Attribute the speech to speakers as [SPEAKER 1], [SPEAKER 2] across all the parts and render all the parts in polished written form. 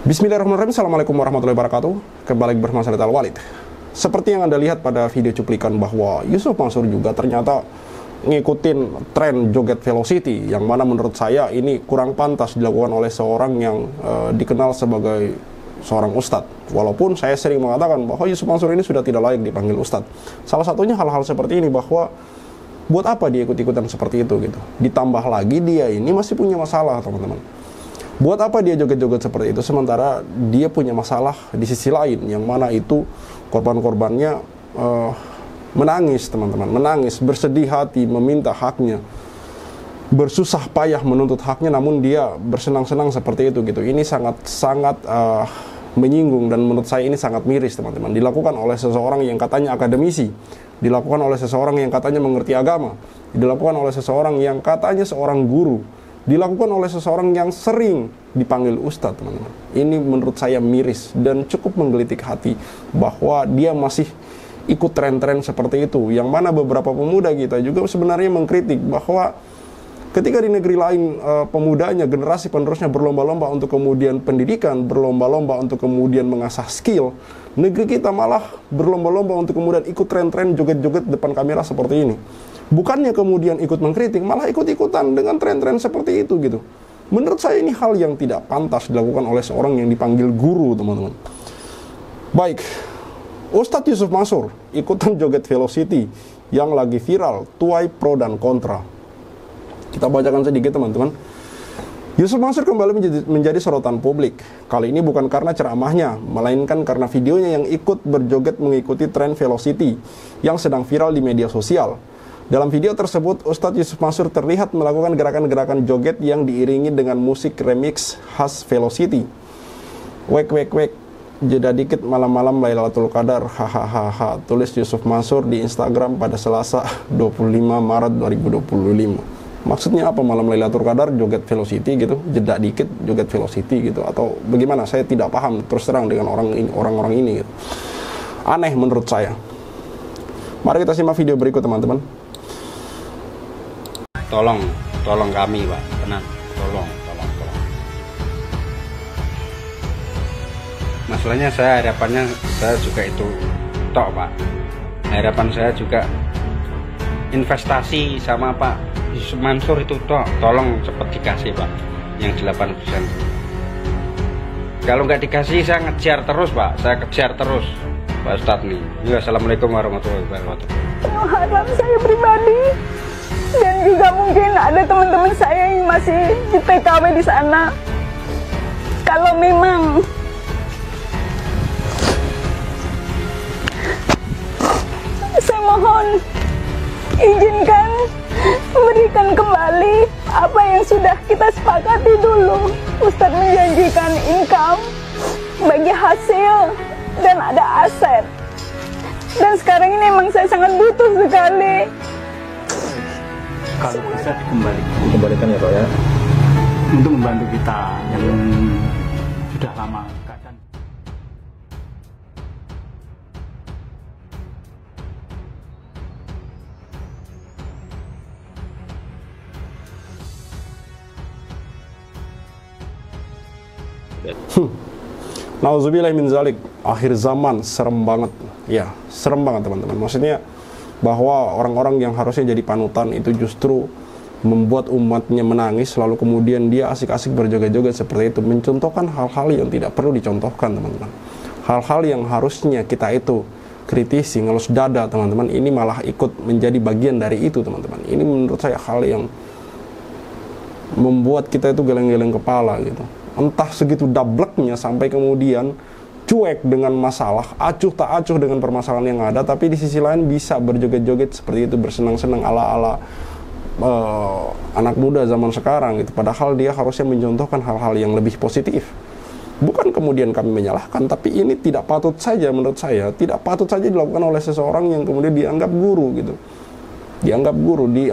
[SPEAKER 1] Bismillahirrahmanirrahim. Assalamualaikum warahmatullahi wabarakatuh. Kembali bersama saya Al-Walid. Seperti yang Anda lihat pada video cuplikan bahwa Yusuf Mansur juga ternyata ngikutin tren joget velocity, yang mana menurut saya ini kurang pantas dilakukan oleh seorang yang dikenal sebagai seorang ustadz. Walaupun saya sering mengatakan bahwa Yusuf Mansur ini sudah tidak layak dipanggil ustadz. Salah satunya hal-hal seperti ini, bahwa buat apa dia ikut-ikutan seperti itu gitu. Ditambah lagi dia ini masih punya masalah, teman-teman. Buat apa dia joget-joget seperti itu sementara dia punya masalah di sisi lain, yang mana itu korban-korbannya menangis, teman-teman, menangis, bersedih hati, meminta haknya, bersusah payah menuntut haknya, namun dia bersenang-senang seperti itu gitu. Ini sangat menyinggung, dan menurut saya ini sangat miris, teman-teman. Dilakukan oleh seseorang yang katanya akademisi, dilakukan oleh seseorang yang katanya mengerti agama, dilakukan oleh seseorang yang katanya seorang guru, dilakukan oleh seseorang yang sering dipanggil ustadz, teman-teman. Ini menurut saya miris dan cukup menggelitik hati bahwa dia masih ikut tren-tren seperti itu, yang mana beberapa pemuda kita juga sebenarnya mengkritik bahwa ketika di negeri lain pemudanya, generasi penerusnya berlomba-lomba untuk kemudian pendidikan, berlomba-lomba untuk kemudian mengasah skill, negeri kita malah berlomba-lomba untuk kemudian ikut tren-tren joget-joget depan kamera seperti ini. Bukannya kemudian ikut mengkritik, malah ikut-ikutan dengan tren-tren seperti itu gitu. Menurut saya ini hal yang tidak pantas dilakukan oleh seorang yang dipanggil guru, teman-teman. Baik, Ustadz Yusuf Mansur ikutan joget velocity yang lagi viral, tuai pro dan kontra. Kita bacakan sedikit, teman-teman. Yusuf Mansur kembali menjadi sorotan publik. Kali ini bukan karena ceramahnya, melainkan karena videonya yang ikut berjoget mengikuti tren velocity yang sedang viral di media sosial. Dalam video tersebut, Ustadz Yusuf Mansur terlihat melakukan gerakan-gerakan joget yang diiringi dengan musik remix khas velocity. Wek wek wek, jeda dikit malam-malam Lailatul Qadar, hahaha, tulis Yusuf Mansur di Instagram pada Selasa 25 Maret 2025. Maksudnya apa malam Lailatul Qadar joget velocity gitu, jeda dikit joget velocity gitu, atau bagaimana? Saya tidak paham terus terang dengan orang-orang ini gitu. Aneh menurut saya. Mari kita simak video berikut, teman-teman.
[SPEAKER 2] Tolong kami, Pak, benar, tolong. Masalahnya harapannya saya juga itu tok, Pak. Harapan saya juga investasi sama Pak Yusuf Mansur itu tok. Tolong cepat dikasih, Pak, yang 8%. Kalau nggak dikasih saya ngejar terus, Pak. Saya kejar terus Pak Ustadz nih. Ya, assalamualaikum warahmatullahi wabarakatuh.
[SPEAKER 3] Harap saya pribadi dan juga mungkin ada teman-teman saya yang masih di TKW di sana. Kalau memang saya mohon izinkan berikan kembali apa yang sudah kita sepakati dulu. Ustadz menjanjikan income bagi hasil dan ada aset. Dan sekarang ini memang saya sangat butuh sekali.
[SPEAKER 4] Kalau bisa dikembalikan ya Pak ya, untuk membantu kita yang sudah lama keadaan.
[SPEAKER 1] Nauzubillah min zalik. Akhir zaman serem banget. Ya, serem banget, teman-teman. Maksudnya bahwa orang-orang yang harusnya jadi panutan itu justru membuat umatnya menangis, lalu kemudian dia asik-asik berjoget-joget seperti itu, mencontohkan hal-hal yang tidak perlu dicontohkan, teman-teman. Hal-hal yang harusnya kita itu kritisi, ngelus dada, teman-teman, ini malah ikut menjadi bagian dari itu, teman-teman. Ini menurut saya hal yang membuat kita itu geleng-geleng kepala gitu. Entah segitu dableknya sampai kemudian cuek dengan masalah, acuh tak acuh dengan permasalahan yang ada, tapi di sisi lain bisa berjoget-joget seperti itu, bersenang-senang ala-ala anak muda zaman sekarang gitu. Padahal dia harusnya mencontohkan hal-hal yang lebih positif. Bukan kemudian kami menyalahkan, tapi ini tidak patut saja, menurut saya tidak patut saja dilakukan oleh seseorang yang kemudian dianggap guru gitu. Dianggap guru, di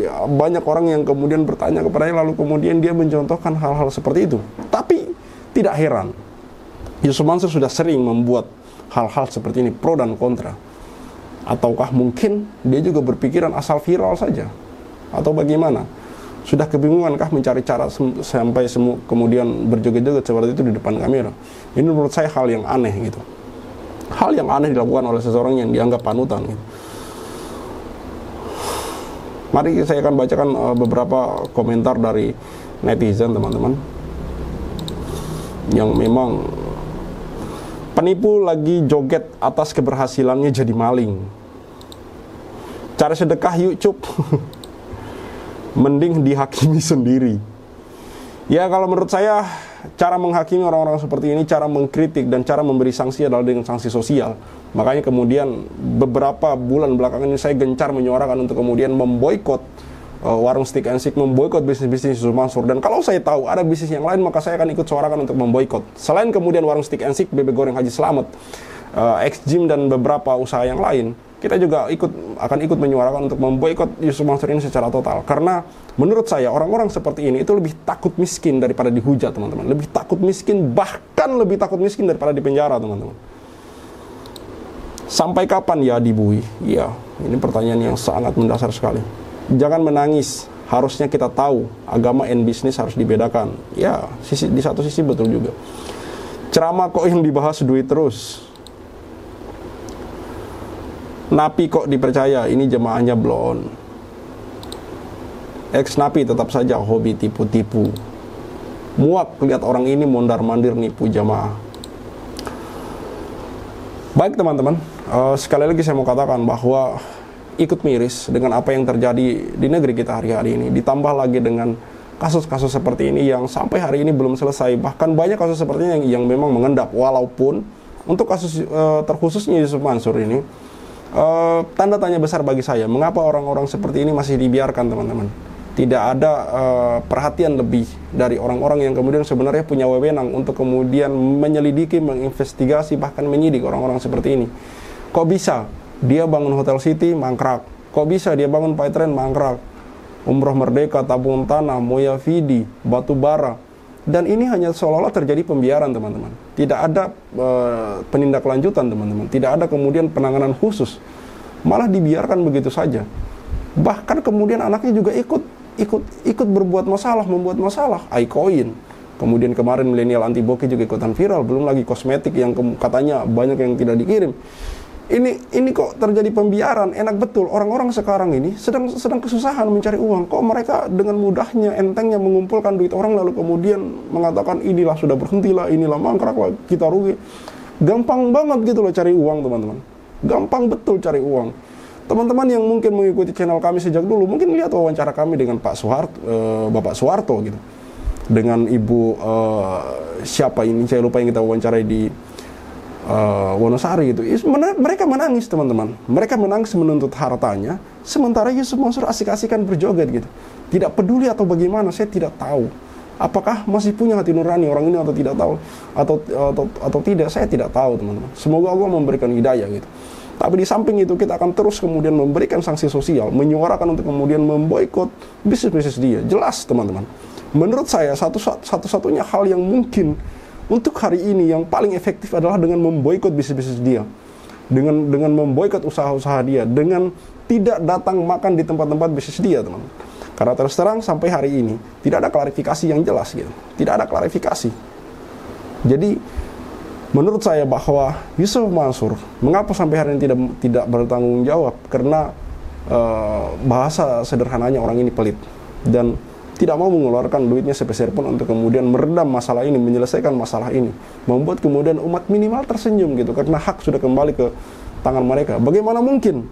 [SPEAKER 1] banyak orang yang kemudian bertanya kepadanya, lalu kemudian dia mencontohkan hal-hal seperti itu. Tapi tidak heran, Yusuf Mansur sudah sering membuat hal-hal seperti ini, pro dan kontra. Ataukah mungkin dia juga berpikiran asal viral saja? Atau bagaimana? Sudah kebingungankah mencari cara sampai kemudian berjoget-joget seperti itu di depan kamera? Ini menurut saya hal yang aneh gitu. Hal yang aneh dilakukan oleh seseorang yang dianggap panutan gitu. Mari saya akan bacakan beberapa komentar dari netizen, teman-teman, yang memang penipu lagi joget atas keberhasilannya jadi maling. Cari sedekah yuk cup. Mending dihakimi sendiri. Ya, kalau menurut saya cara menghakimi orang-orang seperti ini, cara mengkritik dan cara memberi sanksi adalah dengan sanksi sosial. Makanya kemudian beberapa bulan belakangan ini saya gencar menyuarakan untuk kemudian memboikot warung Stick and Stick, memboikot bisnis-bisnis Yusuf Mansur. Dan kalau saya tahu ada bisnis yang lain, maka saya akan ikut suarakan untuk memboikot. Selain kemudian warung Stick and Stick, Bebek Goreng Haji Slamet, X-Gym dan beberapa usaha yang lain, kita juga akan ikut menyuarakan untuk memboikot Yusuf Mansur ini secara total. Karena menurut saya orang-orang seperti ini itu lebih takut miskin daripada dihujat, teman-teman. Lebih takut miskin, bahkan lebih takut miskin daripada dipenjara, teman-teman. Sampai kapan ya dibui? Ya, ini pertanyaan yang sangat mendasar sekali. Jangan menangis. Harusnya kita tahu agama and bisnis harus dibedakan. Ya, di satu sisi betul juga. Ceramah kok yang dibahas duit terus. Napi kok dipercaya, ini jemaahnya blon. Ex-napi tetap saja hobi tipu-tipu. Muak lihat orang ini mondar-mandir nipu jamaah. Baik teman-teman, sekali lagi saya mau katakan bahwa ikut miris dengan apa yang terjadi di negeri kita hari-hari ini. Ditambah lagi dengan kasus-kasus seperti ini yang sampai hari ini belum selesai. Bahkan banyak kasus seperti ini yang memang mengendap. Walaupun untuk kasus terkhususnya Yusuf Mansur ini, tanda tanya besar bagi saya, mengapa orang-orang seperti ini masih dibiarkan, teman-teman? Tidak ada perhatian lebih dari orang-orang yang kemudian sebenarnya punya wewenang untuk kemudian menyelidiki, menginvestigasi, bahkan menyidik orang-orang seperti ini. Kok bisa dia bangun Hotel City, mangkrak? Kok bisa dia bangun Paitren, mangkrak? Umroh Merdeka, Tabung Tanah, Moya Vidi, Batu Bara. Dan ini hanya seolah-olah terjadi pembiaran, teman-teman. Tidak ada penindaklanjutan, teman-teman. Tidak ada kemudian penanganan khusus. Malah dibiarkan begitu saja. Bahkan kemudian anaknya juga ikut berbuat masalah, membuat masalah. iCoin. Kemudian kemarin milenial anti bokeh juga ikutan viral. Belum lagi kosmetik yang katanya banyak yang tidak dikirim. Ini kok terjadi pembiaran. Enak betul, orang-orang sekarang ini sedang kesusahan mencari uang. Kok mereka dengan mudahnya, entengnya mengumpulkan duit orang, lalu kemudian mengatakan inilah sudah berhentilah, inilah mangkrak lah, kita rugi. Gampang banget gitu loh cari uang, teman-teman. Gampang betul cari uang. Teman-teman yang mungkin mengikuti channel kami sejak dulu, mungkin lihat wawancara kami dengan Pak Soeharto, Bapak Soeharto gitu. Dengan Ibu siapa ini, saya lupa yang kita wawancarai di Wonosari gitu. Mereka menangis, teman-teman. Mereka menangis menuntut hartanya, sementara Yusuf Mansur asik-asikan berjoget gitu. Tidak peduli atau bagaimana, saya tidak tahu. Apakah masih punya hati nurani orang ini atau tidak tahu, atau tidak, saya tidak tahu, teman-teman. Semoga Allah memberikan hidayah gitu. Tapi di samping itu kita akan terus kemudian memberikan sanksi sosial, menyuarakan untuk kemudian memboikot bisnis-bisnis dia. Jelas, teman-teman. Menurut saya satu-satunya hal yang mungkin untuk hari ini yang paling efektif adalah dengan memboikot bisnis-bisnis dia, dengan memboikot usaha-usaha dia, dengan tidak datang makan di tempat-tempat bisnis dia, teman. Karena terus terang sampai hari ini tidak ada klarifikasi yang jelas gitu, tidak ada klarifikasi. Jadi menurut saya bahwa Yusuf Mansur mengapa sampai hari ini tidak bertanggung jawab, karena bahasa sederhananya orang ini pelit dan tidak mau mengeluarkan duitnya sepeser pun untuk kemudian meredam masalah ini, menyelesaikan masalah ini, membuat kemudian umat minimal tersenyum gitu, karena hak sudah kembali ke tangan mereka. Bagaimana mungkin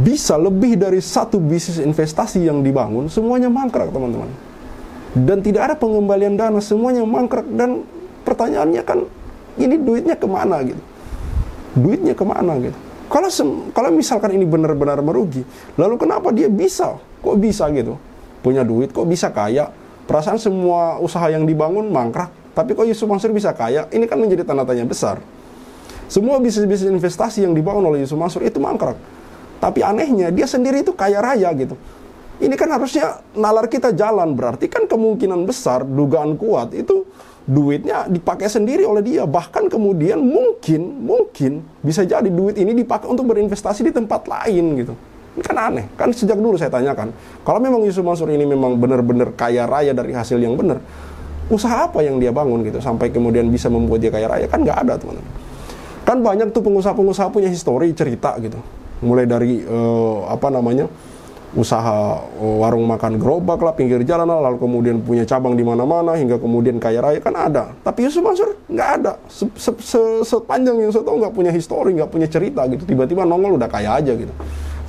[SPEAKER 1] bisa lebih dari satu bisnis investasi yang dibangun semuanya mangkrak, teman-teman, dan tidak ada pengembalian dana, semuanya mangkrak. Dan pertanyaannya kan, ini duitnya kemana gitu? Duitnya kemana gitu? Kalau misalkan ini benar-benar merugi, lalu kenapa dia bisa? Kok bisa gitu? Punya duit, kok bisa kaya? Perasaan semua usaha yang dibangun mangkrak, tapi kok Yusuf Mansur bisa kaya? Ini kan menjadi tanda tanya besar. Semua bisnis-bisnis investasi yang dibangun oleh Yusuf Mansur itu mangkrak. Tapi anehnya, dia sendiri itu kaya raya gitu. Ini kan harusnya nalar kita jalan, berarti kan kemungkinan besar, dugaan kuat itu duitnya dipakai sendiri oleh dia. Bahkan kemudian mungkin bisa jadi duit ini dipakai untuk berinvestasi di tempat lain gitu. Kan aneh, kan sejak dulu saya tanyakan, kalau memang Yusuf Mansur ini memang benar-benar kaya raya dari hasil yang benar, usaha apa yang dia bangun gitu sampai kemudian bisa membuat dia kaya raya? Kan nggak ada, teman-teman. Kan banyak tuh pengusaha-pengusaha punya histori cerita gitu, mulai dari usaha warung makan gerobak lah, pinggir jalan lah, lalu kemudian punya cabang di mana-mana hingga kemudian kaya raya, kan ada. Tapi Yusuf Mansur nggak ada, sepanjang yang saya tahu nggak punya histori, nggak punya cerita gitu, tiba-tiba nongol udah kaya aja gitu.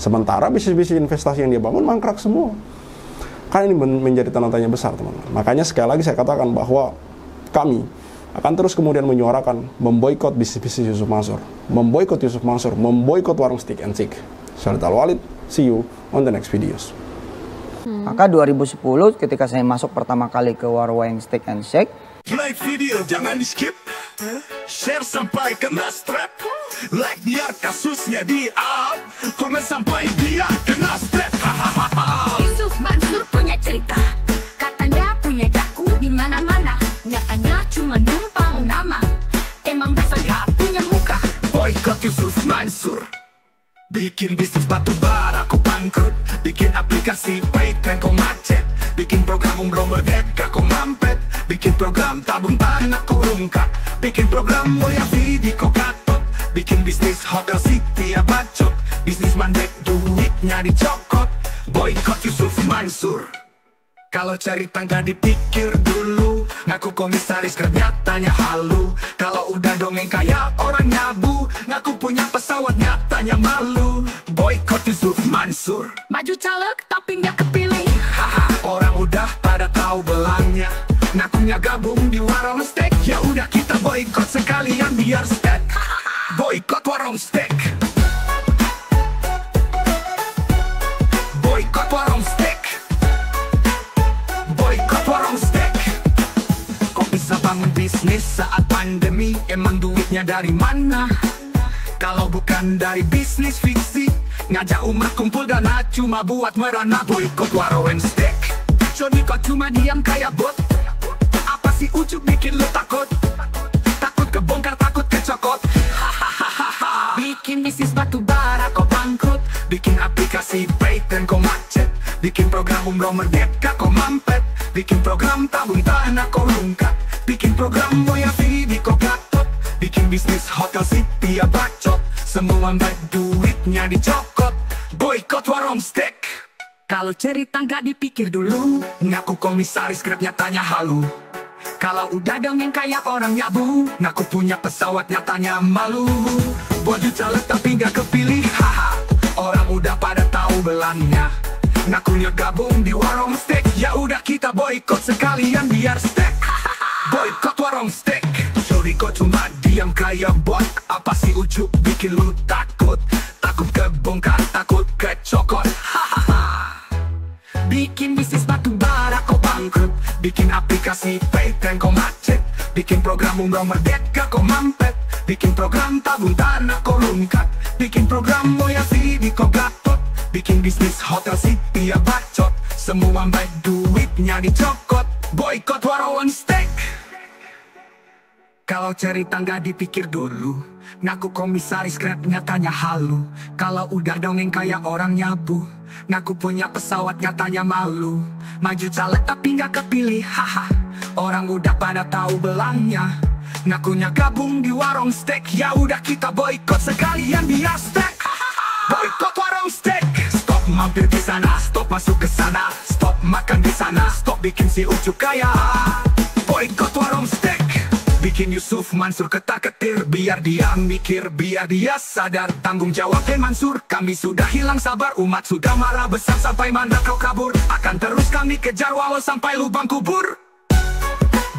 [SPEAKER 1] Sementara bisnis-bisnis investasi yang dia bangun mangkrak semua. Kan ini menjadi tanda tanya besar, teman-teman. Makanya sekali lagi saya katakan bahwa kami akan terus kemudian menyuarakan memboikot bisnis-bisnis Yusuf Mansur, memboikot Yusuf Mansur, memboikot warung Steak and Shake. Khalid Al-Walid, see you on the next videos.
[SPEAKER 5] Maka 2010 ketika saya masuk pertama kali ke warung Steak and Shake,
[SPEAKER 6] like video jangan di skip, share sampai kena strap, like biar kasusnya di up, komen sampai dia kena strap.
[SPEAKER 7] Yusuf Mansur punya cerita, katanya punya daku di mana-mana, nyatanya cuma numpang nama, emang dasar gak punya muka.
[SPEAKER 6] Boykot Yusuf Mansur, bikin bisnis batu bara kau bangkrut, bikin aplikasi Paytm kau macet, bikin program umroh merdeka kau mampet, bikin program tabung tanah kau rungkat, bikin program mulia video kau gatot, bikin bisnis hotel city ya bacot, bisnis mandek duitnya dicokot. Boykot Yusuf Mansur. Kalau cari tangga dipikir dulu, ngaku komisaris nyatanya halu. Kalau udah dongeng kayak orang nyabu, ngaku punya pesawat nyatanya malu. Boykot Yusuf Mansur.
[SPEAKER 7] Maju caleg tapi nggak kepilih.
[SPEAKER 6] Haha, orang udah pada tahu belangnya, ngakunya gabung di warung steak. Ya udah kita boykot sekalian biar steak. Boykot warung steak. Boykot warung steak. Boykot warung steak. Kok bisa bangun bisnis saat pandemi? Emang duitnya dari mana? Kalau bukan dari bisnis fiksi, ngajak umat kumpul dana cuma buat merana. Boykot warung steak. Joni kok cuma diam kayak bot? Apa sih ujuk bikin lu takut? Takut kebongkar, takut kecokot.
[SPEAKER 7] Bikin bisnis batu bara kau bangkrut,
[SPEAKER 6] Bikin aplikasi Paytm kau macet, bikin program umroh merdeka kau mampet, bikin program tabung tanah kau rungkat, bikin program moya video kau gatot, bikin bisnis hotel city ya bacot, semua baik duitnya dicokot. Boykot warung steak. Kalau cerita nggak dipikir dulu, ngaku komisaris Grab nyatanya halu. Kalau udah dongeng kayak orang nyabu, ngaku punya pesawat nyatanya malu. Baju caleg tapi nggak kepilih, haha. Orang udah pada tahu belangnya, ngakunya gabung di warung steak. Ya udah kita boykot sekalian biar steak. Boykot warung steak. Sorry kok cuma diam kayak bot? Apa sih ujuk bikin lu takut? Takut kebongkar, takut kecokot. Bikin bisnis batu bara kau bangkrut, bikin aplikasi Paytm kau macet, bikin program umroh merdeka kau mampet, bikin program tabung tanah kau rungkat, bikin program moya video kau gatot, bikin bisnis hotel city ya bacot, semua baik duitnya dicokot. Boykot warung steak. Kalau cerita nggak dipikir dulu, ngaku komisaris Grab nyatanya halu. Kalau udah dongeng kayak orang nyabu, ngaku punya pesawat nyatanya malu. Maju caleg tapi nggak kepilih, haha. Orang udah pada tahu belangnya, ngakunya gabung di warung steak. Ya udah kita boykot sekalian biar steak. Boykot warung steak. Stop mampir di sana, stop masuk ke sana, stop makan di sana, stop bikin si ujuk kaya. Boykot warung steak. Bikin Yusuf Mansur ketar-ketir, biar dia mikir, biar dia sadar tanggung jawab. Mansur, kami sudah hilang sabar, umat sudah marah besar sampai mana kau kabur. Akan terus kami kejar walau sampai lubang kubur.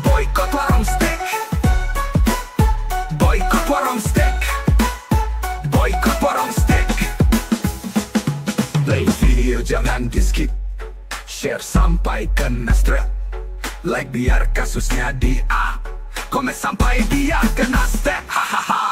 [SPEAKER 6] Boykot warung steak. Boykot warung steak. Boykot warung steak. Play video jangan di skip, share sampai kena strap, like biar kasusnya di up, komen sampai dia kena step. Hahaha.